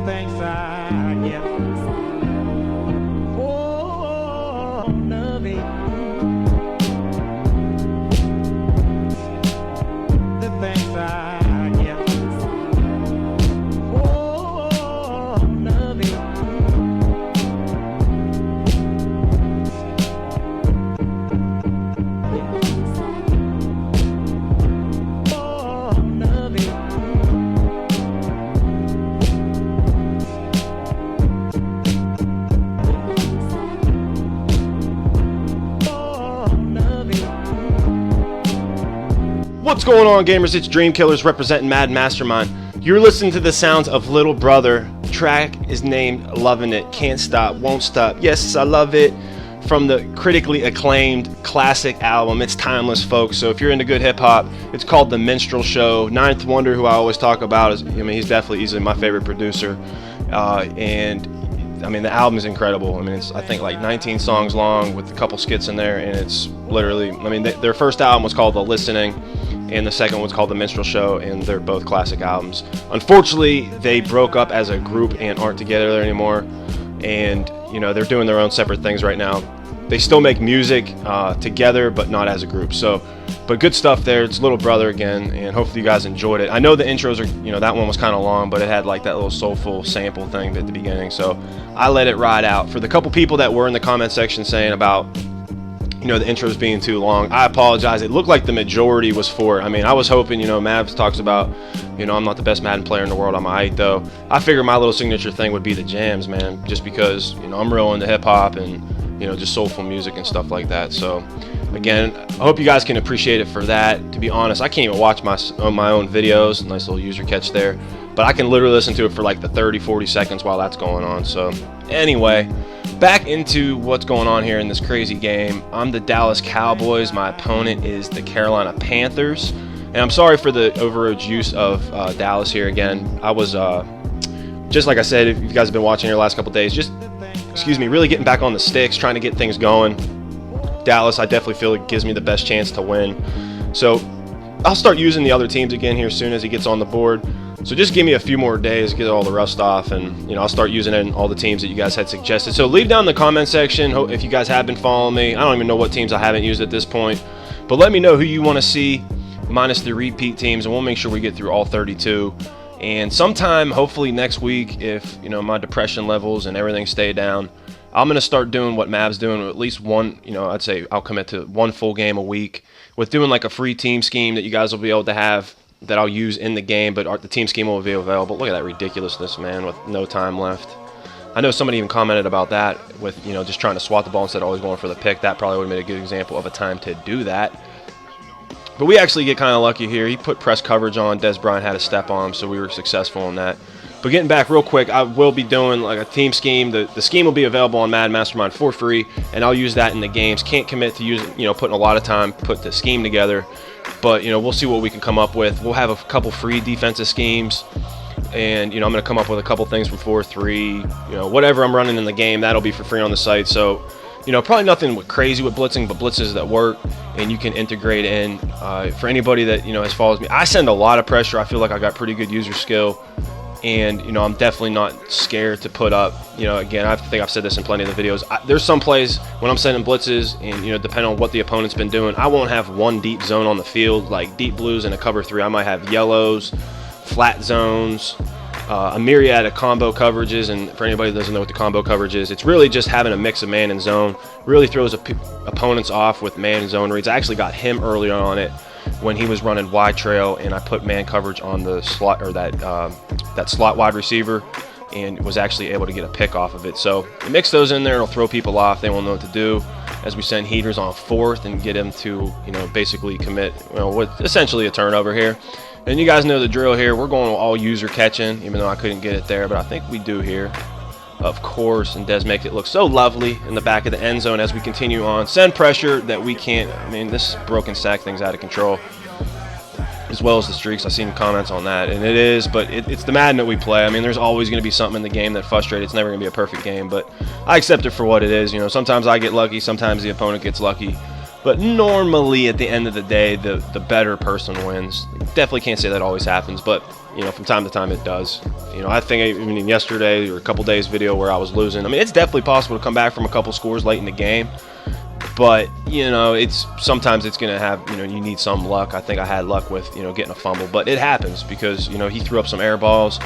thanks I get. Oh, loving. The thanks I get. Oh, loving. What's going on, gamers? It's Dreamkillas representing MaddenMastermind. You're listening to the sounds of Little Brother. The track is named Loving It. Can't stop, won't stop. Yes, I love it. From the critically acclaimed classic album. It's timeless, folks. So if you're into good hip hop, it's called The Minstrel Show. Ninth Wonder, who I always talk about, he's definitely easily my favorite producer. And I mean, the album is incredible. I mean, it's, I think, like 19 songs long with a couple skits in there, and it's literally, I mean, their first album was called The Listening, and the second one's called The Minstrel Show, and they're both classic albums. Unfortunately, they broke up as a group and aren't together anymore, and, you know, they're doing their own separate things right now. They still make music together, but not as a group. So, but good stuff there. It's Little Brother again, and hopefully you guys enjoyed it. I know the intros are, you know, that one was kind of long, but it had like that little soulful sample thing at the beginning, so I let it ride out. For the couple people that were in the comment section saying about, you know, the intros being too long, I apologize. It looked like the majority was for it. I mean, I was hoping, you know, Mavs talks about, you know, I'm not the best Madden player in the world. I'm alright though. I figured my little signature thing would be the jams, man, just because, you know, I'm real into hip hop and, you know, just soulful music and stuff like that. So again, I hope you guys can appreciate it for that. To be honest, I can't even watch my own videos. Nice little user catch there, but I can literally listen to it for like the 30-40 seconds while that's going on. So anyway, back into what's going on here in this crazy game. I'm the Dallas Cowboys. My opponent is the Carolina Panthers, and I'm sorry for the overage use of Dallas here again. I was just like I said, if you guys have been watching here the last couple days, just really getting back on the sticks, trying to get things going. Dallas, I definitely feel it gives me the best chance to win. So I'll start using the other teams again here as soon as he gets on the board. So just give me a few more days, get all the rust off, and, you know, I'll start using it in all the teams that you guys had suggested. So leave down in the comment section if you guys have been following me. I don't even know what teams I haven't used at this point, but let me know who you want to see minus the repeat teams, and we'll make sure we get through all 32. And sometime, hopefully next week, if, you know, my depression levels and everything stay down, I'm going to start doing what Mav's doing, at least one, you know, I'd say I'll commit to one full game a week with doing like a free team scheme that you guys will be able to have that I'll use in the game, but the team scheme will be available. Look at that ridiculousness, man, with no time left. I know somebody even commented about that with, you know, just trying to swat the ball instead of always going for the pick. That probably would have made a good example of a time to do that. But we actually get kind of lucky here. He put press coverage on. Des Bryant had a step on him, so we were successful in that. But getting back real quick, I will be doing like a team scheme. The scheme will be available on MaddenMastermind for free, and I'll use that in the games. Can't commit to using, you know, putting a lot of time put the scheme together, but, you know, we'll see what we can come up with. We'll have a couple free defensive schemes, and, you know, I'm going to come up with a couple things from 4-3, you know, whatever I'm running in the game, that'll be for free on the site. So, you know, probably nothing crazy with blitzing, but blitzes that work and you can integrate in. For anybody that, you know, has follows me, I send a lot of pressure. I feel like I got pretty good user skill, and, you know, I'm definitely not scared to put up, you know, again, I think I've said this in plenty of the videos. There's some plays when I'm sending blitzes, and, you know, depending on what the opponent's been doing, I won't have one deep zone on the field, like deep blues and a cover 3. I might have yellows, flat zones, a myriad of combo coverages. And for anybody that doesn't know what the combo coverage is, it's really just having a mix of man and zone. Really throws opponents off with man and zone reads. I actually got him earlier on it when he was running wide trail, and I put man coverage on the slot, or that slot wide receiver, and was actually able to get a pick off of it. So mix those in there, it'll throw people off. They won't know what to do as we send heaters on 4th and get them to, you know, basically commit, you know, with essentially a turnover here. And you guys know the drill here. We're going all user catching, even though I couldn't get it there, but I think we do here, of course. And Des make it look so lovely in the back of the end zone as we continue on. Send pressure that we can't. I mean, this broken sack thing's out of control, as well as the streaks. I've seen comments on that, and it is, but it's the Madden that we play. I mean, there's always going to be something in the game that frustrates. It's never going to be a perfect game, but I accept it for what it is. You know, sometimes I get lucky, sometimes the opponent gets lucky. But normally at the end of the day, the better person wins. Definitely can't say that always happens, but you know, from time to time it does. You know, I think even yesterday or a couple days video where I was losing. I mean, it's definitely possible to come back from a couple scores late in the game, but you know, sometimes it's gonna have, you know, you need some luck. I think I had luck with, you know, getting a fumble, but it happens because, you know, he threw up some air balls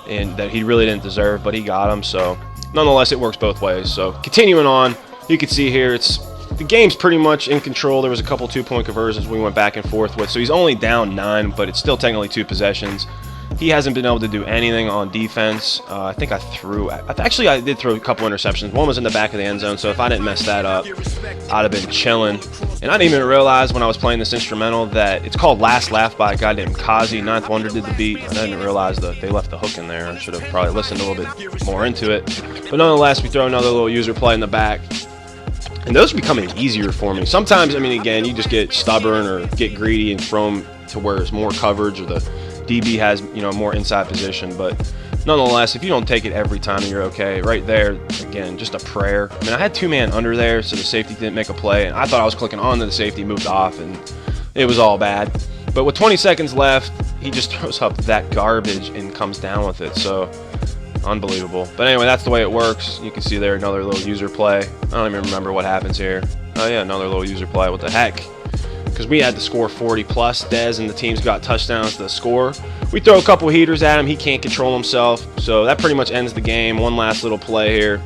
and that he really didn't deserve, but he got them. So nonetheless, it works both ways. So continuing on, you can see here the game's pretty much in control. There was a couple 2-point conversions we went back and forth with, so he's only down 9, but it's still technically 2 possessions. He hasn't been able to do anything on defense. I think I did throw a couple interceptions. One was in the back of the end zone, so if I didn't mess that up, I'd have been chilling. And I didn't even realize when I was playing this instrumental that it's called Last Laugh by a guy named Kazi. Ninth Wonder did the beat. I didn't realize that they left the hook in there. I should have probably listened a little bit more into it. But nonetheless, we throw another little user play in the back. And those are becoming easier for me. Sometimes, I mean, again, you just get stubborn or get greedy and throw them to where it's more coverage or the DB has, you know, more inside position. But nonetheless, if you don't take it every time, you're okay. Right there, again, just a prayer. I mean, I had 2-man under there, so the safety didn't make a play. And I thought I was clicking on to the safety, moved off, and it was all bad. But with 20 seconds left, he just throws up that garbage and comes down with it. So unbelievable. But anyway, that's the way it works. You can see there another little user play. I don't even remember what happens here. Oh yeah, another little user play. What the heck? Because we had to score 40 plus. Dez and the team's got touchdowns to score. We throw a couple heaters at him. He can't control himself. So that pretty much ends the game. One last little play here.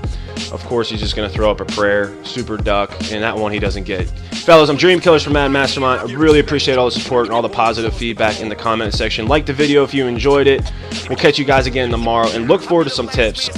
Of course, he's just going to throw up a prayer. Super duck. And that one he doesn't get. Fellas, I'm DreamKillas from MaddenMastermind. I really appreciate all the support and all the positive feedback in the comment section. Like the video if you enjoyed it. We'll catch you guys again tomorrow. And look forward to some tips.